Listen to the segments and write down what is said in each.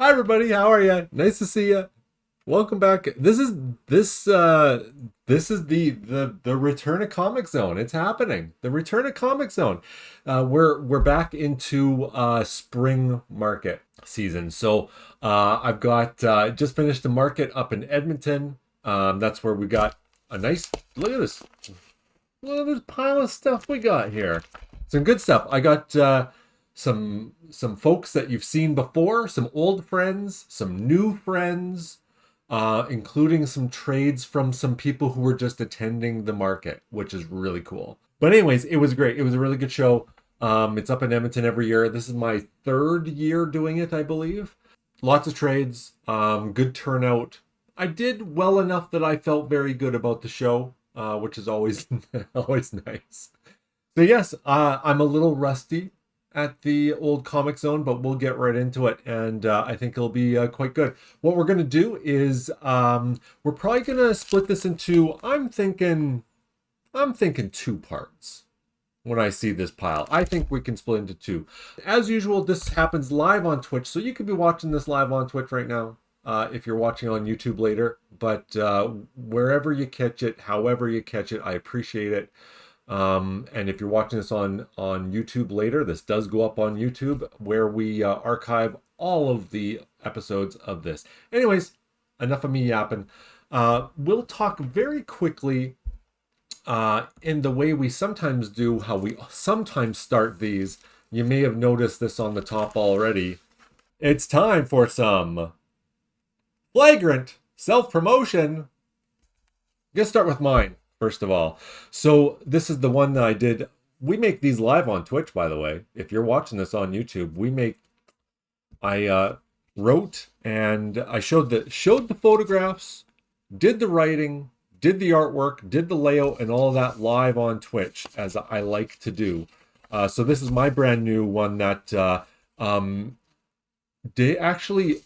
Hi everybody, how are you? Nice to see you. Welcome back. This is the return of Comic Zone. It's happening. The return of Comic Zone. We're back into spring market season. So I've got just finished the market up in Edmonton. That's where we got a nice look at this. Look at this pile of stuff we got here. Some good stuff. I got some folks that you've seen before, some old friends, some new friends, including some trades from some people who were just attending the market, which is really cool. But anyways, it was great. It was a really good show. It's up in Edmonton every year. This is my third year doing it, I believe. Lots of trades, good turnout. I did well enough that I felt very good about the show, which is always always nice. So yes, I'm a little rusty at the old Comic Zone, but we'll get right into it, and I think it'll be quite good. What we're gonna do is we're probably gonna split this into. I'm thinking two parts. When I see this pile, I think we can split into two. As usual, this happens live on Twitch, so you could be watching this live on Twitch right now. If you're watching on YouTube later, but wherever you catch it, however you catch it, I appreciate it. And if you're watching this on YouTube later, this does go up on YouTube where we archive all of the episodes of this. Anyways, enough of me yapping. We'll talk very quickly in the way we sometimes do, how we sometimes start these. You may have noticed this on the top already. It's time for some flagrant self-promotion. Let's start with mine. First of all, so this is the one that I did. We make these live on Twitch, by the way. If you're watching this on YouTube, I wrote and I showed the photographs, did the writing, did the artwork, did the layout, and all of that live on Twitch, as I like to do. So this is my brand new one that they actually.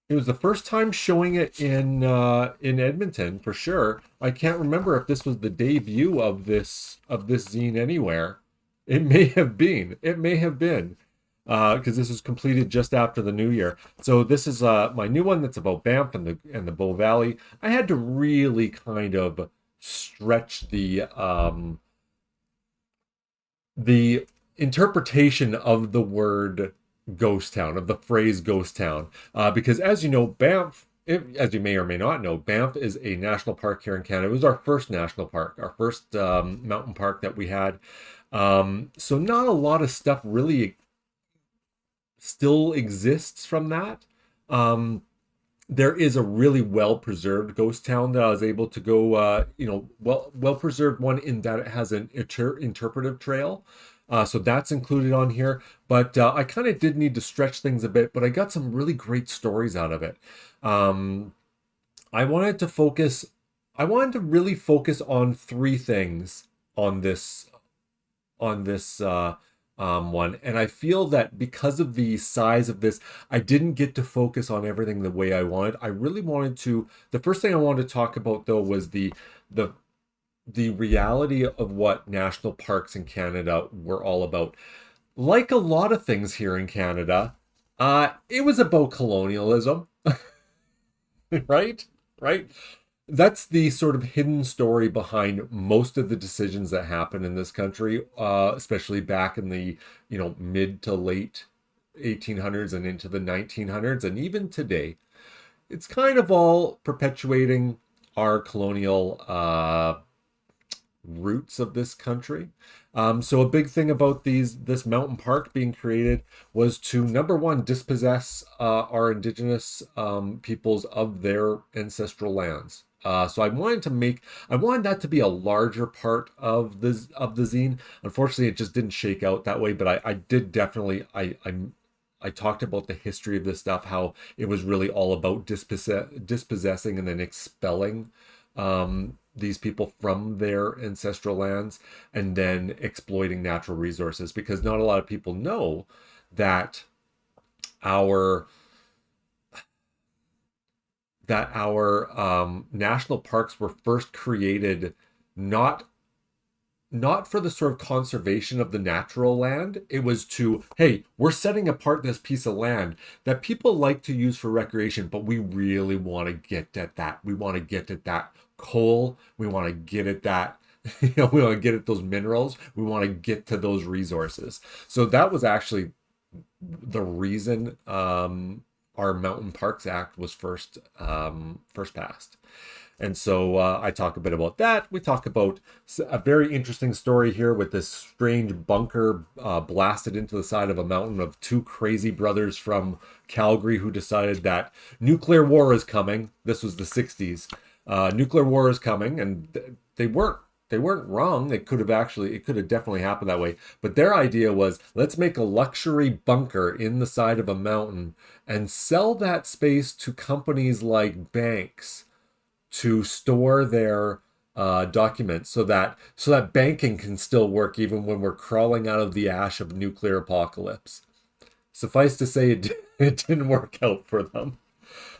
It was the first time showing it in Edmonton for sure. I can't remember if this was the debut of this zine anywhere. It may have been. It may have been because this was completed just after the New Year. So this is my new one that's about Banff and the Bow Valley. I had to really kind of stretch the interpretation of the word ghost town, of the phrase ghost town, because as you know, Banff, as you may or may not know, Banff is a national park here in Canada. It was our first national park, our first mountain park that we had. So not a lot of stuff really still exists from that. There is a really well-preserved ghost town that I was able to go, well-preserved one in that it has an interpretive trail. So that's included on here, but I kind of did need to stretch things a bit, but I got some really great stories out of it. I wanted to really focus on three things on this one, and I feel that because of the size of this, I didn't get to focus on everything the way I wanted. I really wanted to. The first thing I wanted to talk about though was the reality of what national parks in Canada were all about. Like a lot of things here in Canada, it was about colonialism, right? Right? That's the sort of hidden story behind most of the decisions that happen in this country, especially back in the mid to late 1800s and into the 1900s, and even today. It's kind of all perpetuating our colonial roots of this country. So a big thing about this mountain park being created was to, number one, dispossess our indigenous peoples of their ancestral lands. So I wanted that to be a larger part of the zine. Unfortunately, it just didn't shake out that way. But I did definitely I talked about the history of this stuff, how it was really all about dispossessing and then expelling these people from their ancestral lands and then exploiting natural resources, because not a lot of people know that our national parks were first created not not for the sort of conservation of the natural land. It was to, hey, we're setting apart this piece of land that people like to use for recreation, but we really want to get at that. We want to get at that coal. We want to get at that. We want to get at those minerals. We want to get to those resources. So that was actually the reason our Mountain Parks Act was first passed. And so I talk a bit about that. We talk about a very interesting story here with this strange bunker blasted into the side of a mountain of two crazy brothers from Calgary who decided that nuclear war is coming. This was the 60s. Nuclear war is coming, and they weren't wrong. It could have definitely happened that way. But their idea was, let's make a luxury bunker in the side of a mountain and sell that space to companies like banks to store their documents so that banking can still work even when we're crawling out of the ash of nuclear apocalypse. Suffice to say, it didn't work out for them.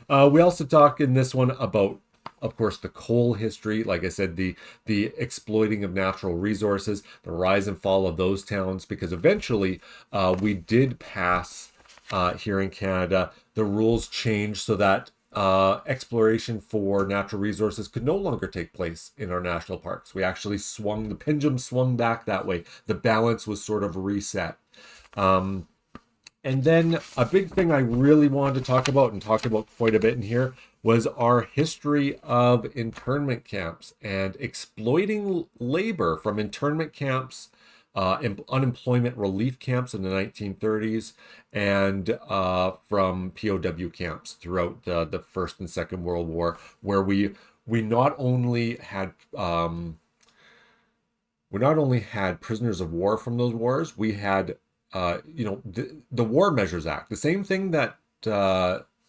We also talk in this one about, of course, the coal history. Like I said, the exploiting of natural resources, the rise and fall of those towns, because eventually we did pass here in Canada, the rules changed so that exploration for natural resources could no longer take place in our national parks. We actually the pendulum swung back that way. The balance was sort of reset. And then a big thing I really wanted to talk about, and talk about quite a bit in here, was our history of internment camps and exploiting labor from internment camps, unemployment relief camps in the 1930s, and from POW camps throughout the First and Second World War, where we not only had prisoners of war from those wars, we had the War Measures Act, the same thing that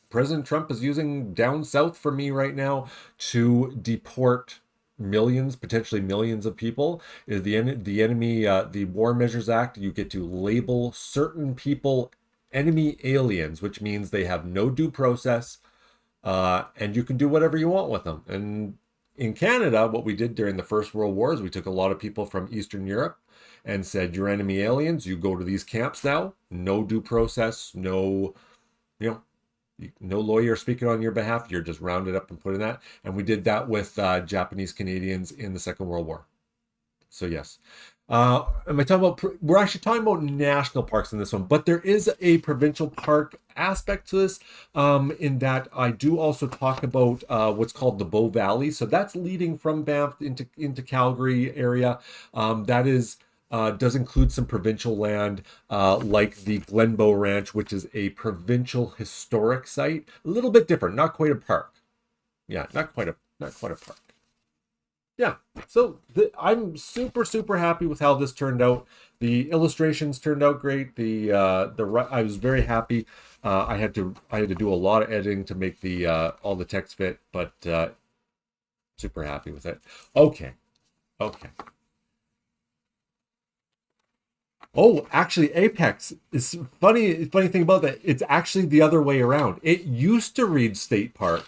President Trump is using down south for me right now to deport potentially millions of people, is the enemy, the War Measures Act. You get to label certain people enemy aliens, which means they have no due process, and you can do whatever you want with them. And in Canada, what we did during the First World War is we took a lot of people from Eastern Europe and said, you're enemy aliens, you go to these camps now, no due process, no lawyer speaking on your behalf, you're just rounded up and put in that. And we did that with Japanese Canadians in the Second World War. So yes. We're actually talking about national parks in this one, but there is a provincial park aspect to this, in that I do also talk about what's called the Bow Valley. So that's leading from Banff into Calgary area. That is does include some provincial land, like the Glenbow Ranch, which is a provincial historic site. A little bit different, not quite a park. Yeah, not quite a park. Yeah, so I'm super happy with how this turned out. The illustrations turned out great. I was very happy. I had to do a lot of editing to make all the text fit, but super happy with it. Okay. Oh, actually, Apex is funny. Funny thing about that, it's actually the other way around. It used to read State Park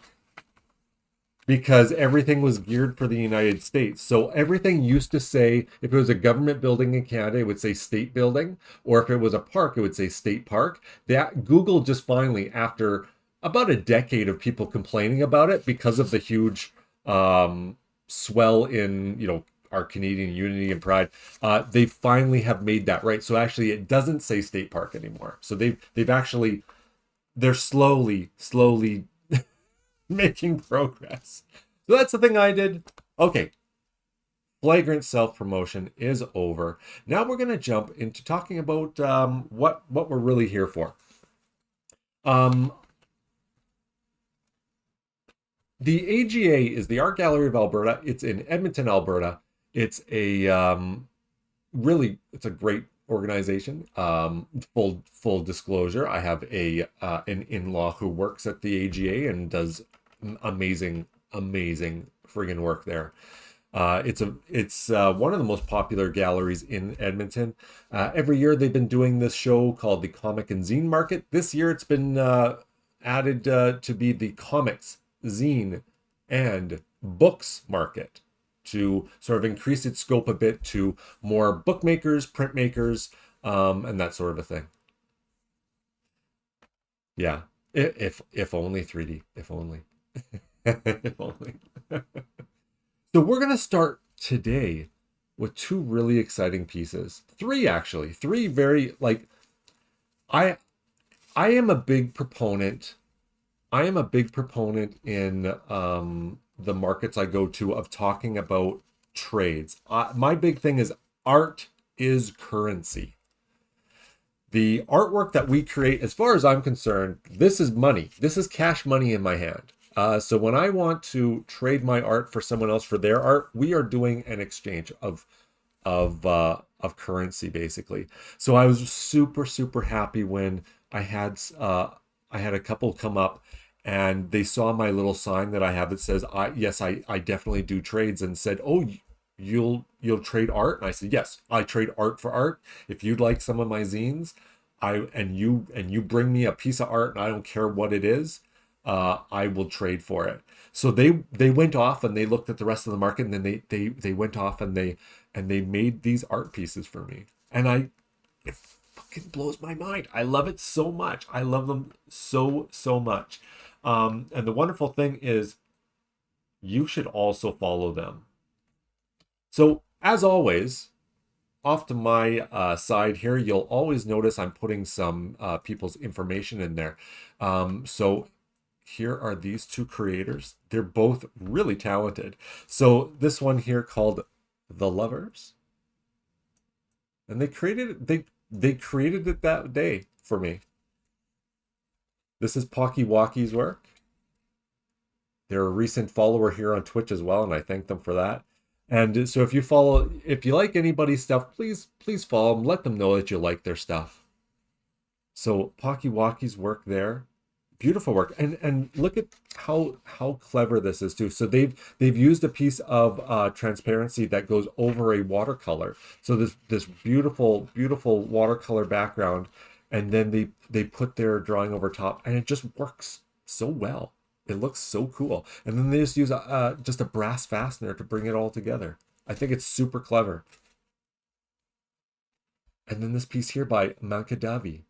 because everything was geared for the United States. So everything used to say, if it was a government building in Canada, it would say State Building, or if it was a park, it would say State Park. That Google just finally, after about a decade of people complaining about it because of the huge swell in our Canadian unity and pride, they finally have made that right. So actually, it doesn't say State Park anymore. So they're slowly making progress. So that's the thing I did. Okay, flagrant self-promotion is over. Now we're going to jump into talking about what we're really here for. The AGA is the Art Gallery of Alberta. It's in Edmonton, Alberta. It's it's a great organization. Full disclosure, I have an in-law who works at the AGA and does amazing friggin' work there. It's one of the most popular galleries in Edmonton. Every year they've been doing this show called the Comic and Zine Market. This year it's been added to be the Comix Zine and Books Market to sort of increase its scope a bit to more bookmakers, printmakers, and that sort of a thing. Yeah, if only 3D, if only, if only. So we're gonna start today with two really exciting pieces. Three actually, three very like I I am a big proponent. I am a big proponent in the markets I go to of talking about trades. My big thing is art is currency. The artwork that we create, as far as I'm concerned, this is money. This is cash money in my hand. So when I want to trade my art for someone else for their art, we are doing an exchange of currency basically. So I was super happy when I had a couple come up and they saw my little sign that I have that says I definitely do trades, and said, "Oh, you'll trade art?" And I said, "Yes, I trade art for art. If you'd like some of my zines, and you bring me a piece of art and I don't care what it is, I will trade for it." So they went off and they looked at the rest of the market, and then they went off and they made these art pieces for me. And it fucking blows my mind. I love it so much. I love them so much. And the wonderful thing is you should also follow them. So as always, off to my side here, you'll always notice I'm putting some people's information in there. So here are these two creators. They're both really talented. So this one here called The Lovers, and they created it that day for me. This is Poki's work. They're a recent follower here on Twitch as well, and I thank them for that. And so if you like anybody's stuff, please follow them. Let them know that you like their stuff. So Poki's work there, beautiful work, and look at how clever this is too. So they've used a piece of transparency that goes over a watercolor. So this beautiful watercolor background, and then they put their drawing over top, and it just works so well. It looks so cool. And then they just use just a brass fastener to bring it all together. I think it's super clever. And then this piece here by mankadavii.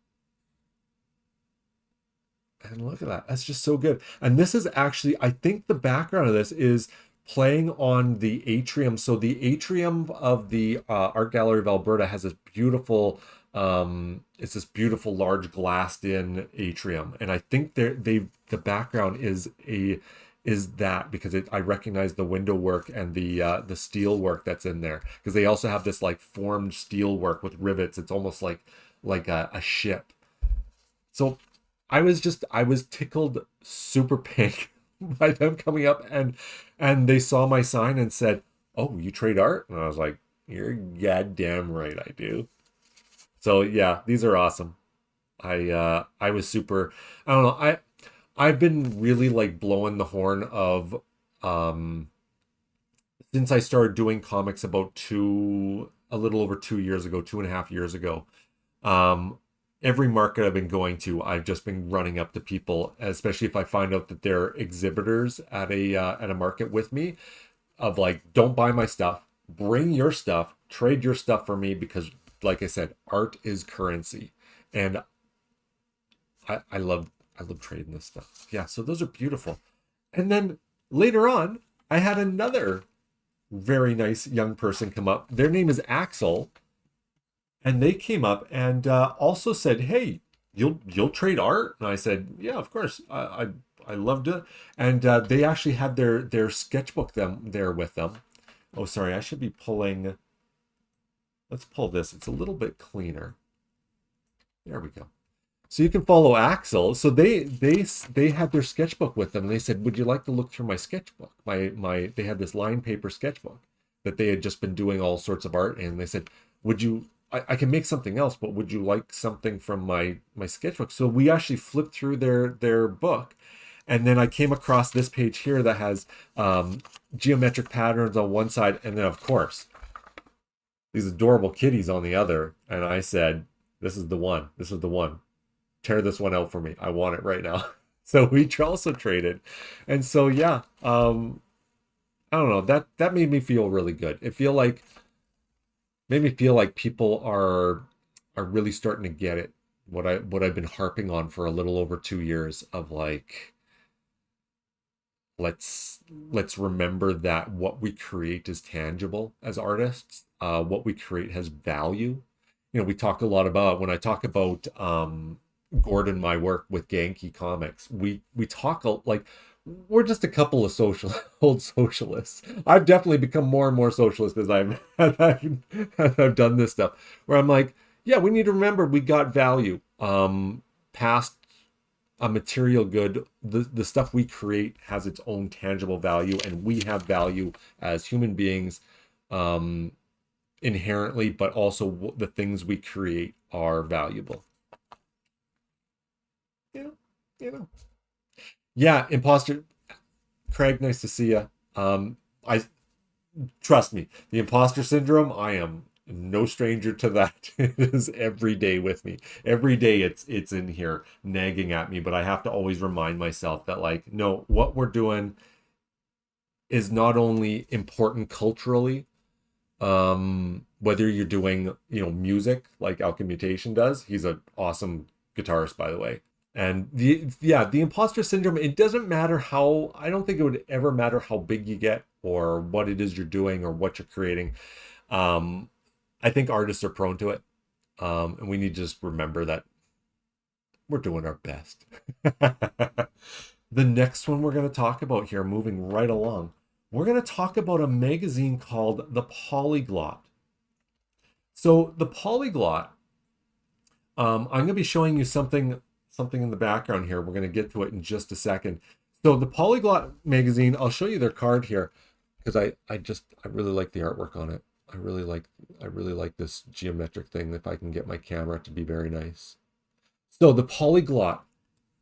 And look at that. That's just so good. And this is actually, I think the background of this is playing on the atrium. So the atrium of the Art Gallery of Alberta has this beautiful, it's this beautiful large glassed in atrium. And I think the background is that because I recognize the window work and the steel work that's in there, because they also have this like formed steel work with rivets. It's almost like a ship. So I was tickled super pink by them coming up and they saw my sign and said, "Oh, you trade art?" And I was like, "You're goddamn right I do." So yeah, these are awesome. I was super, I don't know, I've been really like blowing the horn of since I started doing comics about a little over 2 years ago, 2.5 years ago. Every market I've been going to, I've just been running up to people, especially if I find out that they're exhibitors at a market with me, of like, don't buy my stuff, bring your stuff, trade your stuff for me, because like I said, art is currency, and I love trading this stuff. Yeah, so those are beautiful. And then later on, I had another very nice young person come up. Their name is Axel. And they came up and also said, "Hey, you'll trade art?" And I said, "Yeah, of course. I loved it." And they actually had their sketchbook there with them. Oh, sorry, I should be pulling. Let's pull this. It's a little bit cleaner. There we go. So you can follow Axel. So they had their sketchbook with them. And they said, "Would you like to look through my sketchbook?" They had this line paper sketchbook that they had just been doing all sorts of art, and they said, "Would you? I can make something else, but would you like something from my sketchbook?" So we actually flipped through their book, and then I came across this page here that has geometric patterns on one side, and then of course these adorable kitties on the other. And I said, "This is the one. This is the one. Tear this one out for me. I want it right now." So we also traded, and so yeah, I don't know, that made me feel really good. It made me feel like people are really starting to get it. What I've been harping on for a little over 2 years of like, let's remember that what we create is tangible as artists. What we create has value. You know, we talk a lot about, when I talk about Gordon, my work with AGA Comics, we talk like we're just a couple of old socialists. I've definitely become more and more socialist as as I've done this stuff. Where I'm like, yeah, we need to remember we got value. Past a material good, the stuff we create has its own tangible value, and we have value as human beings, inherently, but also the things we create are valuable. You know, you know. Yeah, imposter Craig, nice to see you. I trust me, the imposter syndrome, I am no stranger to that. It is every day with me. Every day it's in here nagging at me, but I have to always remind myself that, like, no, what we're doing is not only important culturally, whether you're doing, you know, music like Alchemy Mutation does. He's an awesome guitarist, by the way. And the imposter syndrome, it doesn't matter how, I don't think it would ever matter how big you get or what it is you're doing or what you're creating. I think artists are prone to it. And we need to just remember that we're doing our best. The next one we're going to talk about here, moving right along, we're going to talk about a magazine called The Polyglot. So the Polyglot, I'm going to be showing you something in the background here. We're going to get to it in just a second. So the Polyglot magazine, I'll show you their card here because I really like the artwork on it. I really like this geometric thing, if I can get my camera to be very nice. So the Polyglot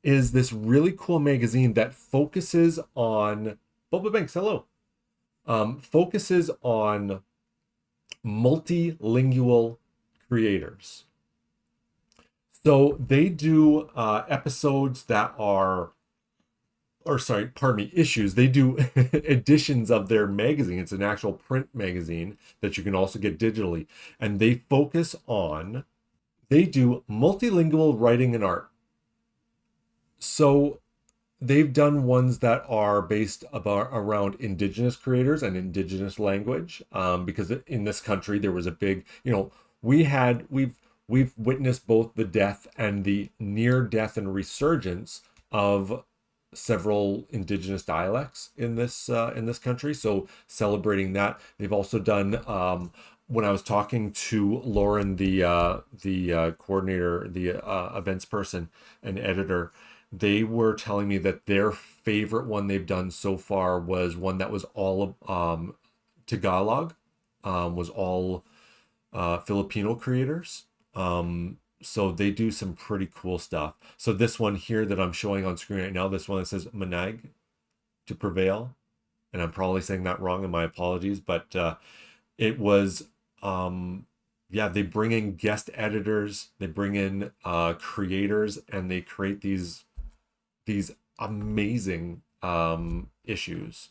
is this really cool magazine that focuses on Boba Banks, hello. Focuses on multilingual creators. So they do episodes that are, or sorry, pardon me, issues. They do editions of their magazine. It's an actual print magazine that you can also get digitally. And they focus on, they do multilingual writing and art. So they've done ones that are based around Indigenous creators and Indigenous language, because in this country there was a big, you know, we've witnessed both the death and the near death and resurgence of several Indigenous dialects in this country. So celebrating that, they've also done. When I was talking to Lauren, the coordinator, the events person and editor, they were telling me that their favorite one they've done so far was one that was all Tagalog, was all Filipino creators. So they do some pretty cool stuff. So this one here that I'm showing on screen right now, this one that says Manag, to prevail, and I'm probably saying that wrong, and my apologies, but it was yeah, they bring in guest editors, they bring in creators, and they create these amazing issues.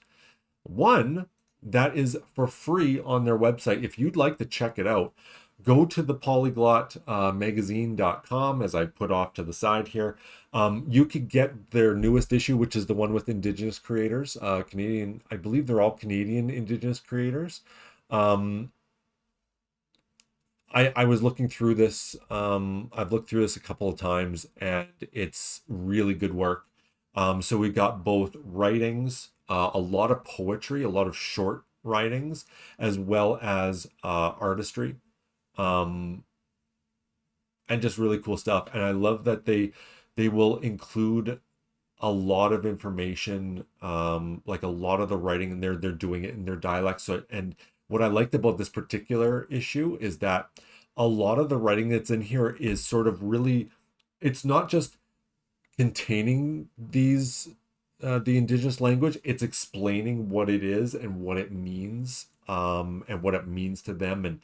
One that is for free on their website. If you'd like to check it out, go to the polyglotmagazine.com, as I put off to the side here. You could get their newest issue, which is the one with Indigenous creators, Canadian. I believe they're all Canadian Indigenous creators. I was looking through this. I've looked through this a couple of times, and it's really good work. So we got both writings, a lot of poetry, a lot of short writings, as well as artistry, and just really cool stuff. And I love that they will include a lot of information, like a lot of the writing in there. They're doing it in their dialect. So, and what I liked about this particular issue is that a lot of the writing that's in here is sort of really, it's not just containing these the Indigenous language, it's explaining what it is and what it means, and what it means to them, and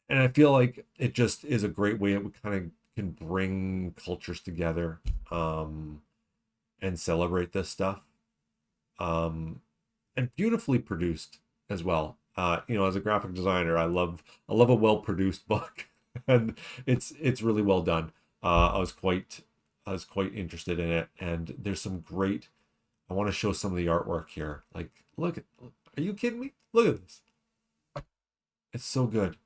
I feel like it just is a great way it kind of can bring cultures together, and celebrate this stuff. and beautifully produced as well. As a graphic designer, I love a well-produced book, and it's really well done. I was quite interested in it, and there's some great. I want to show some of the artwork here. Like, look at. Are you kidding me? Look at this. It's so good.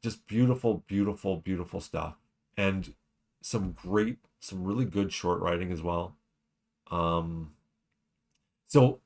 Just beautiful, beautiful, beautiful stuff, and some really good short writing as well. So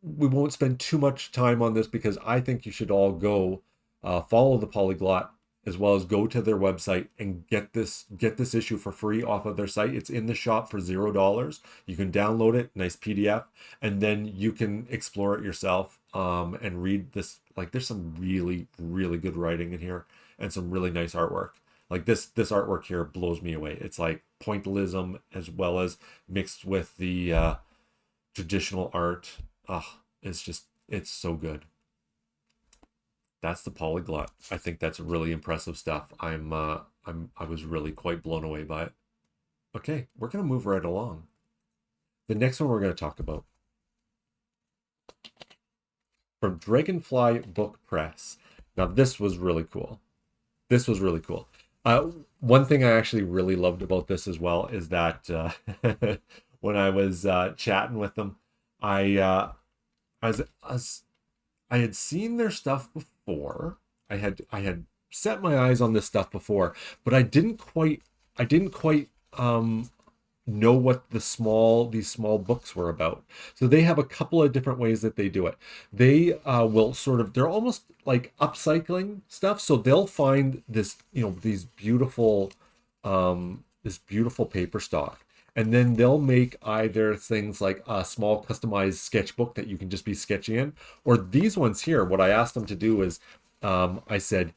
we won't spend too much time on this because I think you should all go follow the Polyglot, as well as go to their website and get this issue for free off of their site. It's in the shop for $0. You can download it, nice PDF, and then you can explore it yourself and read this. Like, there's some really, really good writing in here and some really nice artwork. Like this artwork here blows me away. It's like pointillism as well as mixed with the traditional art. It's so good. That's the Polyglot. I think that's really impressive stuff. I was really quite blown away by it. Okay, we're gonna move right along. The next one we're gonna talk about, from Dragonfly Book Press. Now this was really cool. This was really cool. One thing I actually really loved about this as well is that when I was chatting with them, I had seen their stuff before. I had set my eyes on this stuff before, but I didn't quite know what these small books were about. So they have a couple of different ways that they do it. They will they're almost like upcycling stuff. So they'll find this, these beautiful this beautiful paper stock, and then they'll make either things like a small customized sketchbook that you can just be sketching in, or these ones here. What I asked them to do is I said,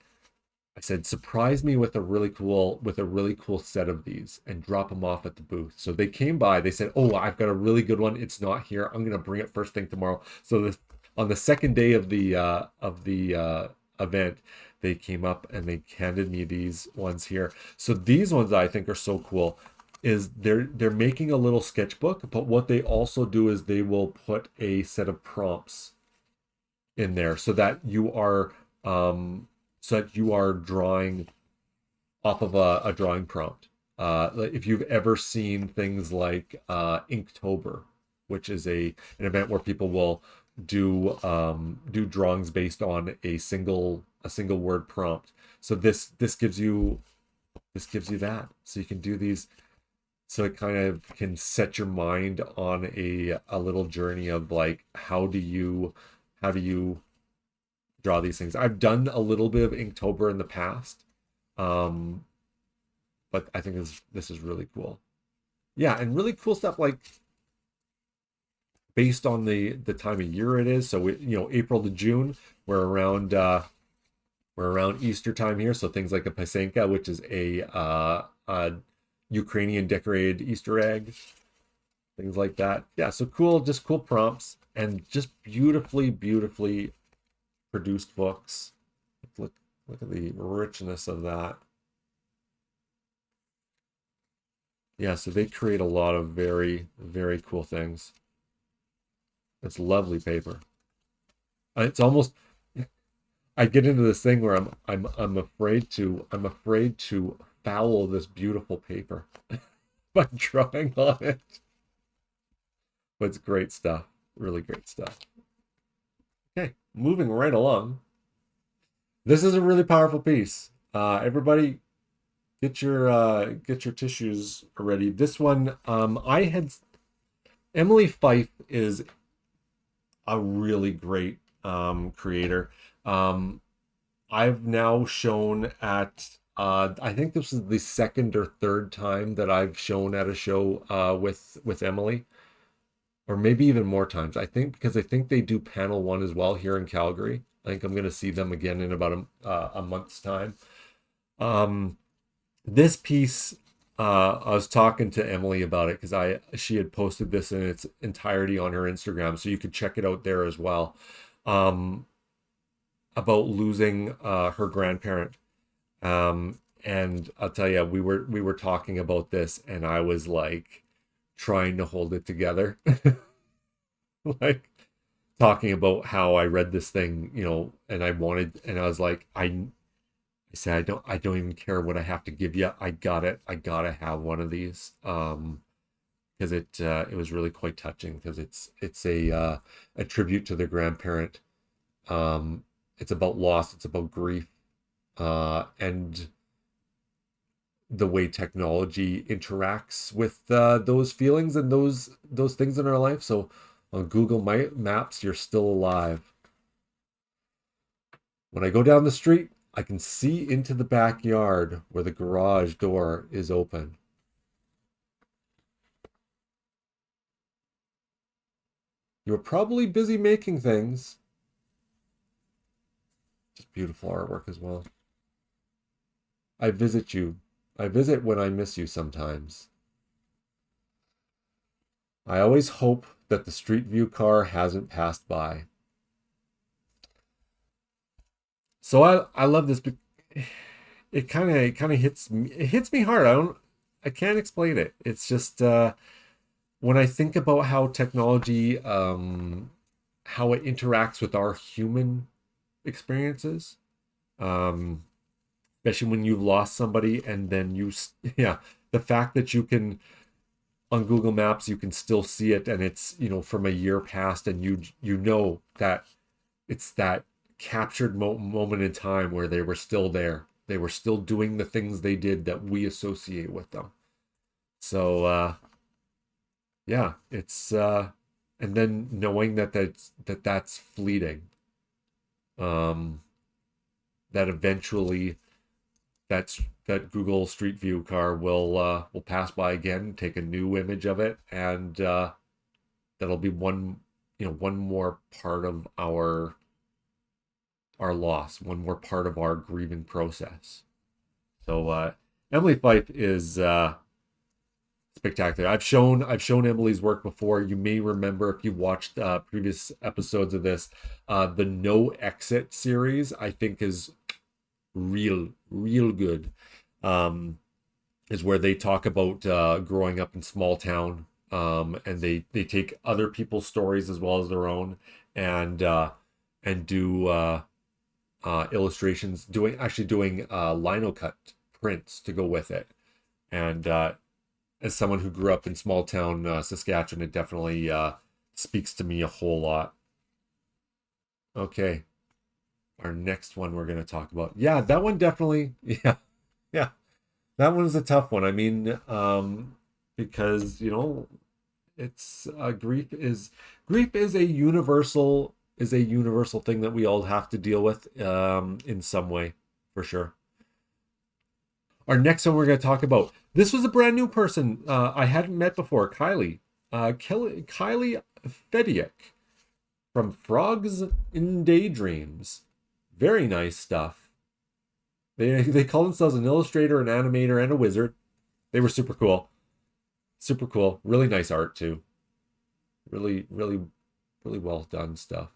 surprise me with a really cool set of these and drop them off at the booth. So they came by, they said, oh, I've got a really good one. It's not here. I'm going to bring it first thing tomorrow. So on the second day of the event, they came up and they handed me these ones here. So these ones I think are so cool is they're making a little sketchbook, but what they also do is they will put a set of prompts in there so that you are drawing off of a drawing prompt. If you've ever seen things like Inktober, which is an event where people will do drawings based on a single word prompt. So this gives you that. So you can do these. So it kind of can set your mind on a little journey of like, how do you draw these things. I've done a little bit of Inktober in the past, but I think this is really cool. Yeah, and really cool stuff, like based on the time of year it is. So April to June, we're around Easter time here. So things like a Pasenka, which is a Ukrainian decorated Easter egg, things like that. Yeah, so cool, just cool prompts and just beautifully produced books. Look at the richness of that. Yeah, so they create a lot of very, very cool things. It's lovely paper. It's almost, I get into this thing where I'm afraid to foul this beautiful paper by drawing on it. But it's great stuff. Really great stuff. Okay, moving right along. This is a really powerful piece. Everybody, get your tissues ready. This one, Emily Fyfe is a really great creator. I've now shown at I think this is the second or third time that I've shown at a show with Emily. Or maybe even more times. I think they do panel 1 as well here in Calgary. I think I'm going to see them again in about a month's time. This piece, I was talking to Emily about it because she had posted this in its entirety on her Instagram, so you could check it out there as well. About losing her grandparent, and I'll tell you, we were talking about this, and I was like trying to hold it together like talking about how I read this thing, and I was like, I said, I don't even care what I have to give you. I got it. I gotta have one of these. Because it was really quite touching because it's a tribute to their grandparent. It's about loss. It's about grief, and the way technology interacts with those feelings and those things in our life. So on Google Maps, you're still alive. When I go down the street, I can see into the backyard where the garage door is open. You're probably busy making things. Just beautiful artwork as well. I visit you. I visit when I miss you sometimes. I always hope that the Street View car hasn't passed by. So I love this. It kind of hits me. It hits me hard. I can't explain it. It's just when I think about how technology, how it interacts with our human experiences, especially when you've lost somebody, and then yeah, the fact that you can on Google Maps you can still see it, and it's from a year past, and you know that it's that captured moment in time where they were still there. They were still doing the things they did that we associate with them. So yeah, it's and then knowing that's fleeting. That eventually that Google Street View car will pass by again, take a new image of it, and that'll be one more part of our loss, one more part of our grieving process. So Emily Fyfe is spectacular. I've shown Emily's work before. You may remember if you watched previous episodes of this. The No Exit series, I think, is real good. Is where they talk about growing up in small town, and they take other people's stories as well as their own, and do illustrations, doing lino cut prints to go with it. And as someone who grew up in small town Saskatchewan, it definitely speaks to me a whole lot. Okay, our next one we're going to talk about. Yeah, that one definitely. Yeah, that one's a tough one. I mean, because it's grief is a universal thing that we all have to deal with in some way, for sure. Our next one we're going to talk about. This was a brand new person I hadn't met before. Kiley Fediuk from Frogsndaydreams. Very nice stuff. They call themselves an illustrator, an animator, and a wizard. They were super cool. Super cool. Really nice art too. Really well done stuff.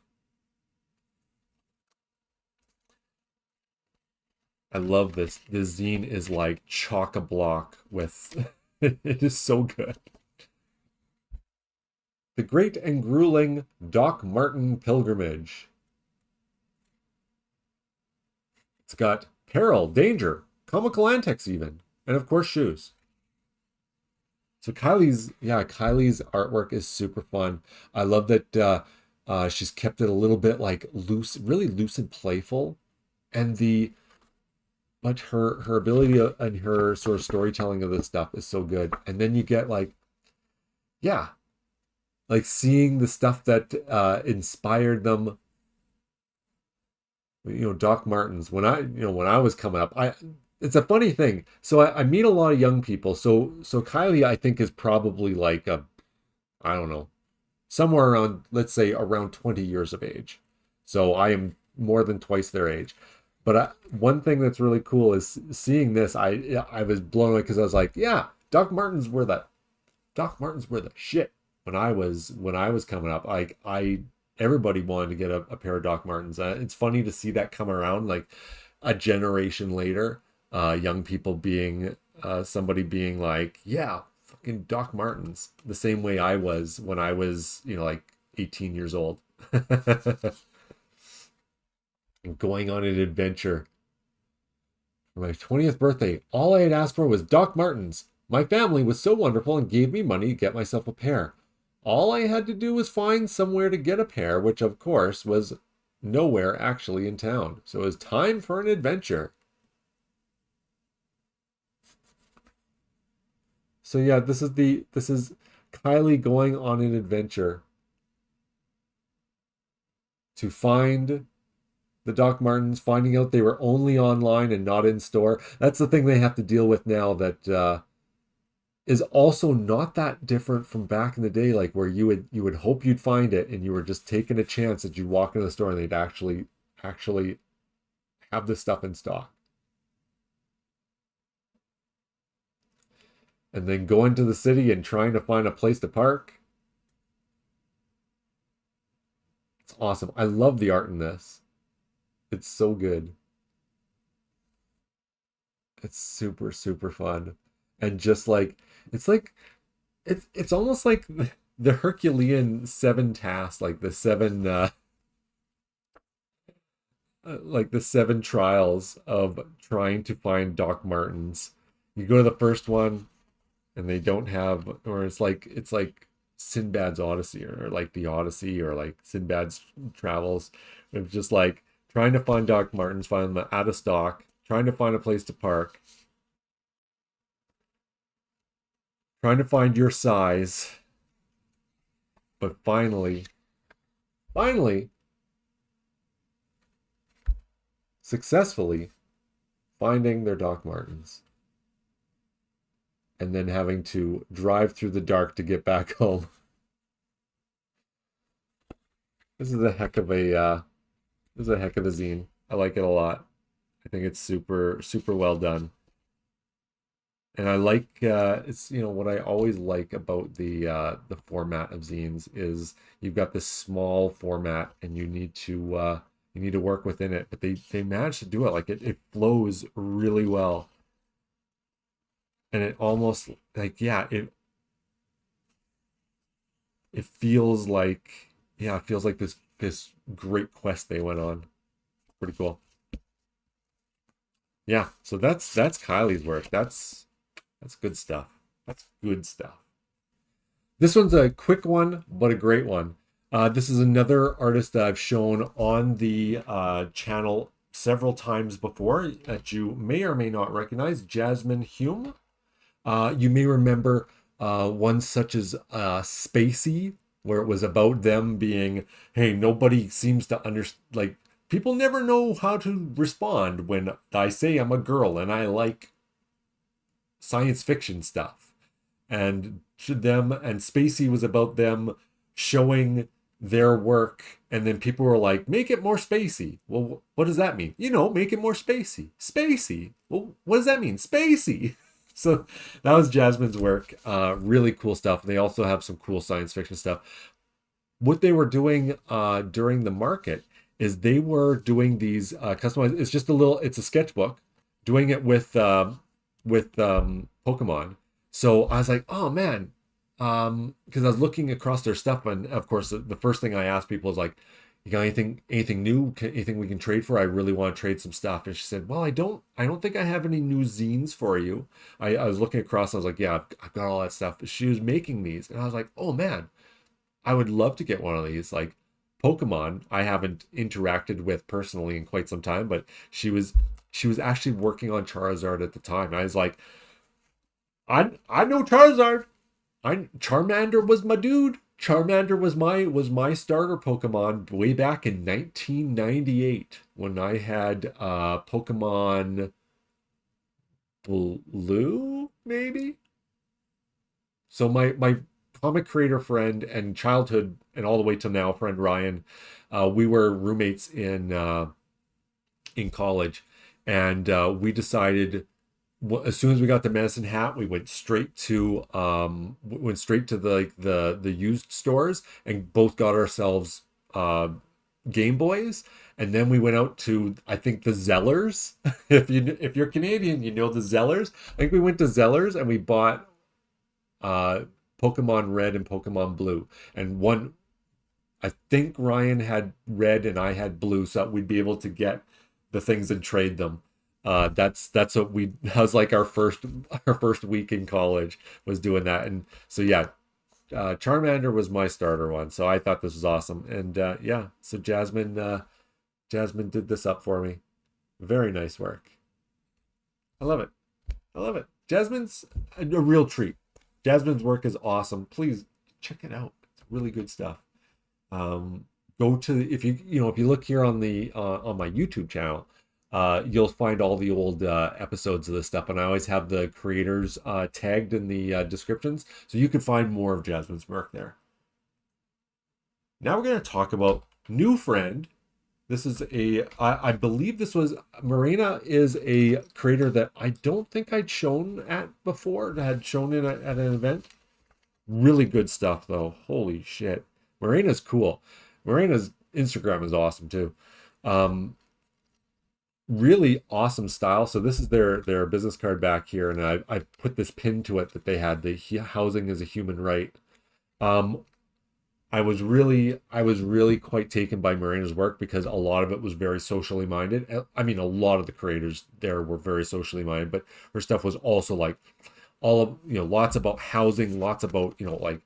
I love this. The zine is like chock-a-block with it is so good. The Great and Grueling Doc Martin Pilgrimage. It's got peril, danger, comical antics even, and of course shoes. So Kiley's artwork is super fun. I love that she's kept it a little bit like loose, really loose and playful, and but her ability and her sort of storytelling of this stuff is so good. And then you get like seeing the stuff that inspired them. Doc Martens. When I was coming up, it's a funny thing. So I meet a lot of young people. So Kiley, I think, is probably like I don't know, somewhere around, let's say, around 20 years of age. So I am more than twice their age. But one thing that's really cool is seeing this. I was blown away because I was like, yeah, Doc Martens were the shit when I was coming up. Like everybody wanted to get a pair of Doc Martens. It's funny to see that come around like a generation later. Young people being somebody being like, yeah, fucking Doc Martens, the same way I was when I was like 18 years old. Going on an adventure. For my 20th birthday, all I had asked for was Doc Martens. My family was so wonderful and gave me money to get myself a pair. All I had to do was find somewhere to get a pair, which of course was nowhere actually in town. So it was time for an adventure. So yeah, this is Kylie going on an adventure to find the Doc Martens, finding out they were only online and not in store. That's the thing they have to deal with now, that is also not that different from back in the day, like where you would hope you'd find it and you were just taking a chance that you'd walk into the store and they'd actually have the stuff in stock. And then going to the city and trying to find a place to park. It's awesome. I love the art in this. It's so good. It's super, super fun. And just like, it's almost like the Herculean 7 tasks, like the 7 like the 7 trials of trying to find Doc Martens. You go to the first one and they don't have, or it's like Sinbad's Odyssey, or like the Odyssey, or like Sinbad's Travels. It's just like trying to find Doc Martens, find them out of stock, trying to find a place to park, trying to find your size, but finally, successfully finding their Doc Martens, and then having to drive through the dark to get back home. This is a heck of a zine. I like it a lot. I think it's super, super well done. And I like, it's, what I always like about the format of zines is you've got this small format and you need to work within it, but they manage to do it. Like it flows really well. And it almost like, yeah, it feels like, yeah, it feels like this great quest they went on. Pretty cool. Yeah, so that's Kylie's work. That's good stuff. That's good stuff. This one's a quick one, but a great one. This is another artist that I've shown on the channel several times before that you may or may not recognize, Jasmine Hume. You may remember one such as Spacey, where it was about them being, hey, nobody seems to understand, like, people never know how to respond when I say I'm a girl and I like science fiction stuff. And Spacey was about them showing their work, and then people were like, make it more spacey. Well, what does that mean? Make it more spacey. Spacey. Well, what does that mean? Spacey. So that was Jasmine's work. Really cool stuff. They also have some cool science fiction stuff. What they were doing during the market is they were doing these customized. It's a sketchbook, doing it with Pokemon. So I was like, oh man, because I was looking across their stuff, and of course the first thing I asked people is like, you got anything new, anything we can trade for? I really want to trade some stuff. And she said, well, I don't think I have any new zines for you. I was looking across, I was like, yeah, I've got all that stuff. But she was making these, and I was like, oh man, I would love to get one of these. Like Pokemon, I haven't interacted with personally in quite some time, but she was actually working on Charizard at the time. And I was like, I know Charizard. Charmander was my dude. Charmander was my starter Pokemon way back in 1998 when I had Pokemon Blue, maybe. So my comic creator friend and childhood and all the way till now friend Ryan, we were roommates in college, and we decided, as soon as we got the Medicine Hat, we went straight to the used stores and both got ourselves Game Boys, and then we went out to, I think, the Zellers. If you're Canadian, you know the Zellers. I think we went to Zellers and we bought Pokemon Red and Pokemon Blue, and one I think Ryan had red and I had blue, so that we'd be able to get the things and trade them. That's what we that was like our first week in college was doing that. And so yeah, Charmander was my starter one, so I thought this was awesome. And yeah, so Jasmine did this up for me. Very nice work. I love it. I love it. Jasmine's a real treat. Jasmine's work is awesome. Please check it out. It's really good stuff. Go to if you look here on the on my YouTube channel, you'll find all the old episodes of this stuff, and I always have the creators tagged in the descriptions, so you can find more of Jasmine's work there. Now we're going to talk about new friend. This is I believe this was, Marena is a creator that I don't think I'd shown at before, had shown in at an event. Really good stuff though. Holy shit. Marena's cool. Marena's Instagram is awesome too. Really awesome style. So this is their business card back here, and I put this pin to it that they had, the housing is a human right. I was really quite taken by Marena's work because a lot of it was very socially minded. I mean, a lot of the creators there were very socially minded, but her stuff was also like all of, lots about housing, lots about, like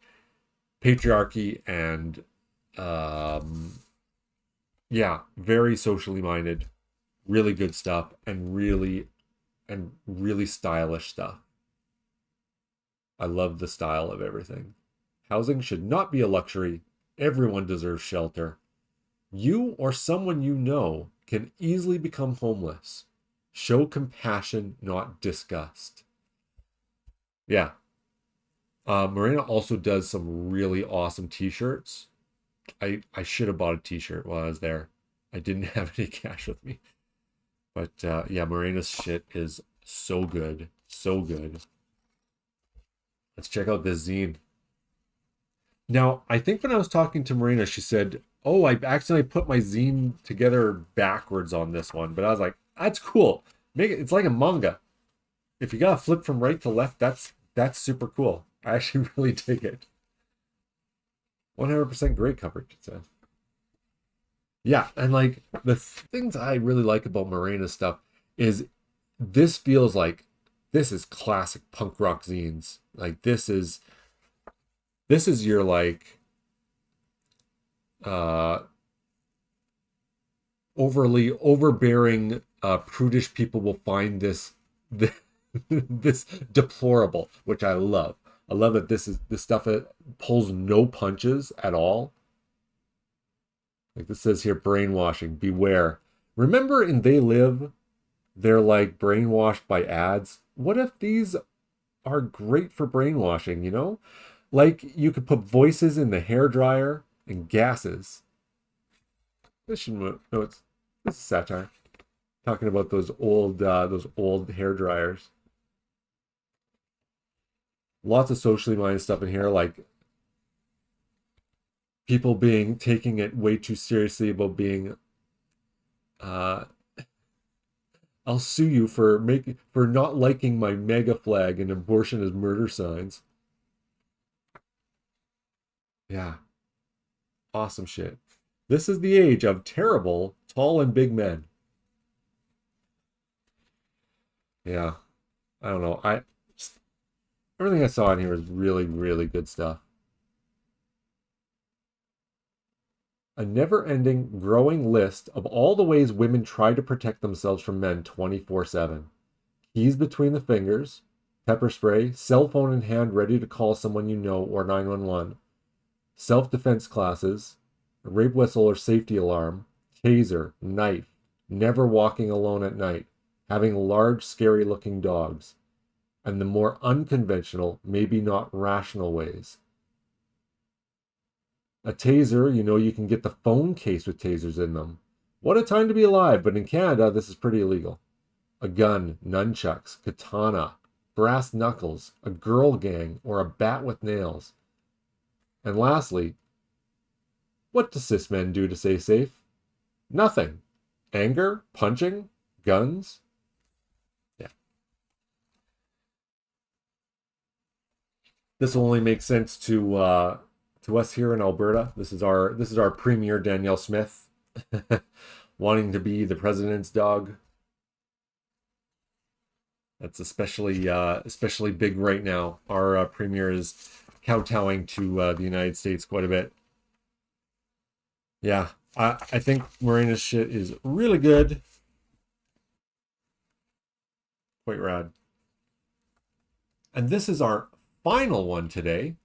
patriarchy and, yeah, very socially minded, really good stuff, and really stylish stuff. I love the style of everything. Housing should not be a luxury. Everyone deserves shelter. You or someone you know can easily become homeless. Show compassion, not disgust. Yeah. Marena also does some really awesome t-shirts. I should have bought a t-shirt while I was there. I didn't have any cash with me. But yeah, Marena's shit is so good. So good. Let's check out this zine. Now, I think when I was talking to Marena, she said, oh, I accidentally put my zine together backwards on this one. But I was like, that's cool. It's like a manga. If you gotta flip from right to left, that's super cool. I actually really dig it. 100% great coverage, it says. Yeah, and like the things I really like about Marena's stuff is this feels like this is classic punk rock zines. Like this is your like overly overbearing prudish people will find this this deplorable, which I love. I love that this stuff pulls no punches at all. Like this says here, brainwashing, beware. Remember in They Live, they're like brainwashed by ads. What if these are great for brainwashing, Like you could put voices in the hairdryer and gases. This is satire. Talking about those old hair dryers. Lots of socially minded stuff in here, like people taking it way too seriously about being I'll sue you for not liking my mega flag and abortion as murder signs. Yeah. Awesome shit. This is the age of terrible, tall and big men. Yeah. I don't know. Everything I saw in here was really, really good stuff. A never-ending, growing list of all the ways women try to protect themselves from men 24/7. Keys between the fingers, pepper spray, cell phone in hand ready to call someone you know or 911, self-defense classes, a rape whistle or safety alarm, taser, knife, never walking alone at night, having large, scary-looking dogs, and the more unconventional, maybe not rational ways. A taser, you can get the phone case with tasers in them. What a time to be alive, but in Canada, this is pretty illegal. A gun, nunchucks, katana, brass knuckles, a girl gang, or a bat with nails. And lastly, what do cis men do to stay safe? Nothing. Anger, punching, guns. Yeah. This will only make sense to to us here in Alberta. This is our premier, Danielle Smith, wanting to be the president's dog. That's especially big right now. Our premier is kowtowing to the United States quite a bit. Yeah, I think Marena's shit is really good. Quite rad. And this is our final one today.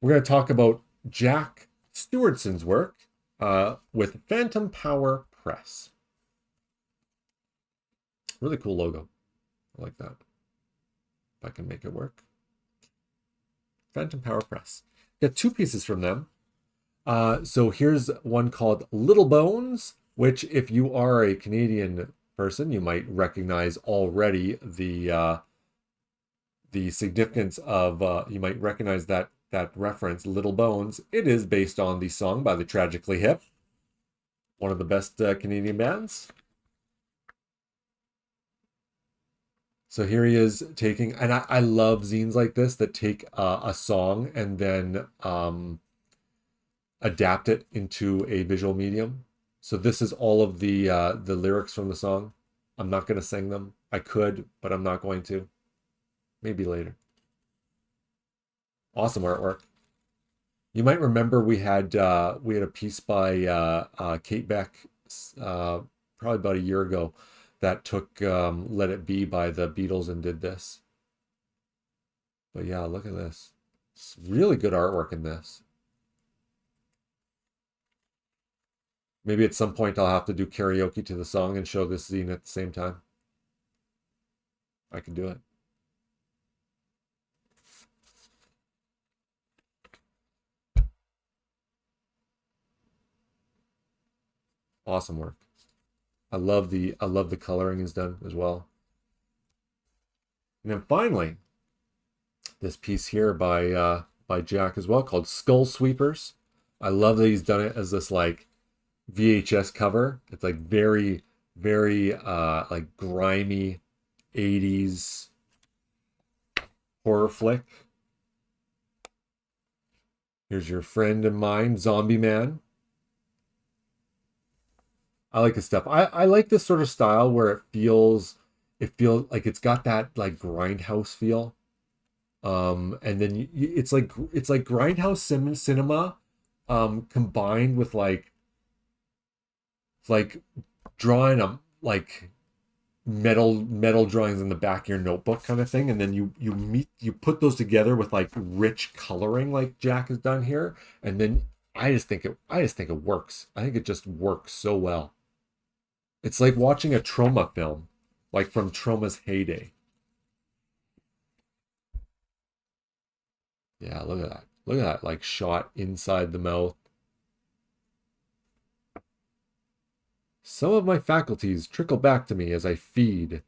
We're going to talk about Jack Stewardson's work with Fantom Power Press. Really cool logo. I like that. If I can make it work. Fantom Power Press. Got two pieces from them. So here's one called Little Bones, which if you are a Canadian person, you might recognize already the significance of, you might recognize that reference, Little Bones. It is based on the song by the Tragically Hip, one of the best Canadian bands. So here he is taking, and I love zines like this that take a song and then adapt it into a visual medium. So this is all of the lyrics from the song. I'm not going to sing them. I could, but I'm not going to. Maybe later. Awesome artwork. You might remember we had a piece by Kate Beck probably about a year ago that took Let It Be by the Beatles and did this. But yeah, look at this. It's really good artwork in this. Maybe at some point I'll have to do karaoke to the song and show this zine at the same time. I can do it. Awesome work. I love the coloring is done as well. And then finally, this piece here by Jack as well called Skull Sweepers. I love that he's done it as this like VHS cover. It's like very, very like grimy 80s horror flick. Here's your friend and mine, Zombie Man. I like his stuff. I like this sort of style where it feels like it's got that like grindhouse feel. And then it's like grindhouse cinema combined with like drawing like metal drawings in the back of your notebook kind of thing, and then you put those together with like rich coloring like Jack has done here, and then I just think it works. I think it just works so well. It's like watching a Troma film, like from Troma's heyday. Yeah, look at that. Look at that, like shot inside the mouth. Some of my faculties trickle back to me as I feed.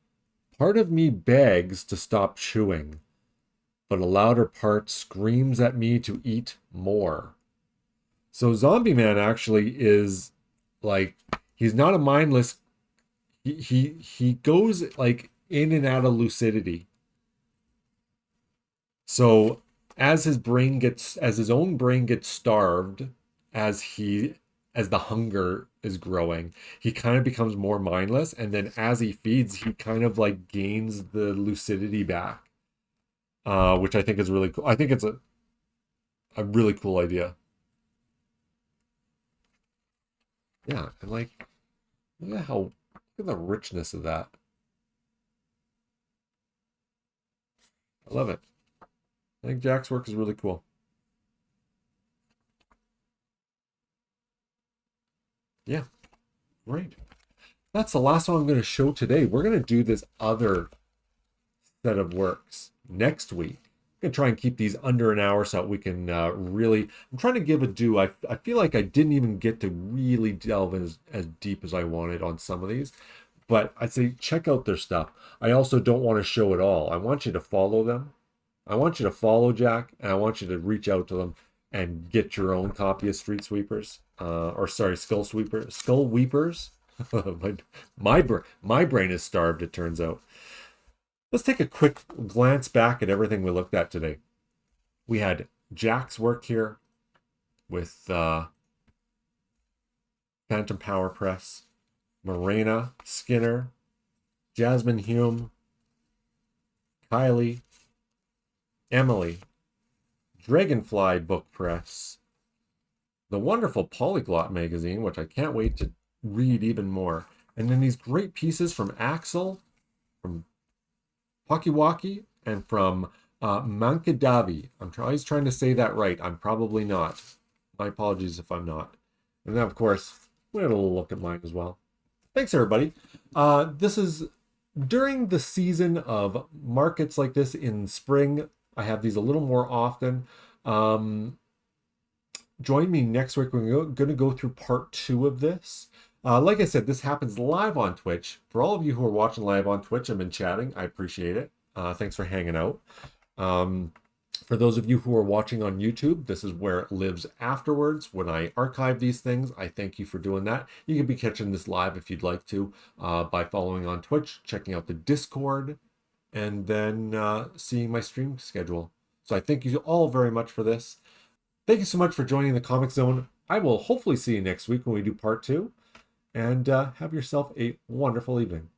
Part of me begs to stop chewing, but a louder part screams at me to eat more. So Zombie Man actually is like, he's not a mindless, he goes like in and out of lucidity. So as his own brain gets starved, as the hunger is growing, he kind of becomes more mindless, and then as he feeds, he kind of like gains the lucidity back, which I think is really cool. I think it's a really cool idea. Yeah, and like, look at the richness of that. I love it. I think Jack's work is really cool. Yeah, great. That's the last one I'm going to show today. We're going to do this other set of works next week. I'm going to try and keep these under an hour so that we can really... I'm trying to give a due. I feel like I didn't even get to really delve as deep as I wanted on some of these. But I'd say check out their stuff. I also don't want to show it all. I want you to follow them. I want you to follow Jack, and I want you to reach out to them and get your own copy of Street Sweepers. Skull Weepers. my brain is starved, it turns out. Let's take a quick glance back at everything we looked at today. We had Jack's work here. with Fantom Power Press, Marena Skinner, Jasmine Hume, Kiley, Emily, Dragonfly Book Press, the wonderful Polyglot magazine, which I can't wait to read even more, and then these great pieces from Axel, from Pokii, and from mankadavii. I'm always trying to say that right. I'm probably not. My apologies if I'm not. And then, of course, we had a little look at mine as well. Thanks, everybody. This is during the season of markets like this in spring. I have these a little more often. Join me next week. We're going to go through part 2 of this. Like I said, this happens live on Twitch. For all of you who are watching live on Twitch, I've been chatting. I appreciate it. Thanks for hanging out. For those of you who are watching on YouTube, this is where it lives afterwards. When I archive these things, I thank you for doing that. You can be catching this live if you'd like to by following on Twitch, checking out the Discord, and then seeing my stream schedule. So I thank you all very much for this. Thank you so much for joining the Comic Zone. I will hopefully see you next week when we do part 2. And have yourself a wonderful evening.